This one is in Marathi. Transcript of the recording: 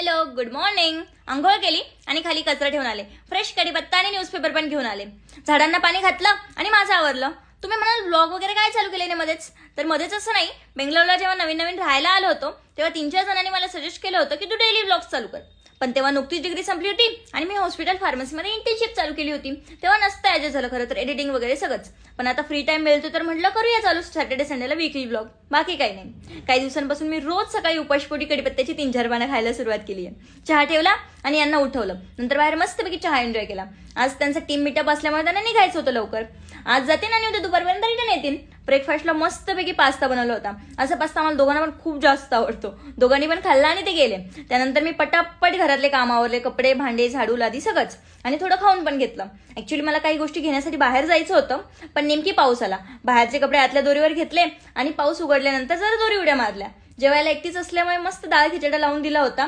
Hello, good morning. अंघोळ केली आणि खाली कचरा ठेवून आले. फ्रेश कढीपत्ता आणि न्यूजपेपर पण घेऊन आले. झाडांना पाणी घातलं आणि माझं आवरलं. तुम्ही म्हणाल ब्लॉग वगैरे काय चालू केले नाही मध्येच? तर मध्येच असं नाही, बेंगलोरला जेव्हा नवीन नवीन राहायला आलो होतो तेव्हा 3-4 जणांनी मला सजेस्ट केलं होतं की तू डेली ब्लॉग्स चालू कर. पण तेव्हा नुकतीच डिग्री संपली होती आणि मी हॉस्पिटल फार्मसीमध्ये इंटर्नशिप चालू केली होती. तेव्हा नसतं ऍडजस्ट झालं खरं तर, एडिटिंग वगैरे सगळंच. पण आता फ्री टाइम मिळतो तर म्हटलं करूया चालू सॅटर्डे संडेला वीकली ब्लॉग. बाकी काही नाही. काही दिवसांपासून मी रोज सकाळी उपाशपोटी कढीपत्त्याची 3-4 पानं खायला सुरुवात केली आहे. चहा ठेवला आणि यांना उठवलं. नंतर बाहेर मस्तपैकी चहा एन्जॉय केला. आज त्यांचा टीम मीटअप असल्यामुळे त्यांना निघायचं होतं लवकर. आज जाते आणि उद्या दुपारपर्यंत रिटर्न येतील. ब्रेकफास्टला मस्तपैकी पास्ता बनवला होता. असा पास्ता आम्हाला दोघांना पण खूप जास्त आवडतो. दोघांनी पण खाल्ला आणि ते गेले. त्यानंतर मी पटापट घरातले काम आवरले, कपडे भांडे झाडू लादी सगळंच, आणि थोडं खाऊन पण घेतलं. ऍक्च्युली मला काही गोष्टी घेण्यासाठी बाहेर जायचं होतं, पण नेमकी पाऊस आला. बाहेरचे कपडे आतल्या दोरीवर घेतले आणि पाऊस उघडल्यानंतर जरा दोरी उड्या मारल्या. जेवायला एकटीच असल्यामुळे मस्त डाळ खिचडा लावून दिला होता.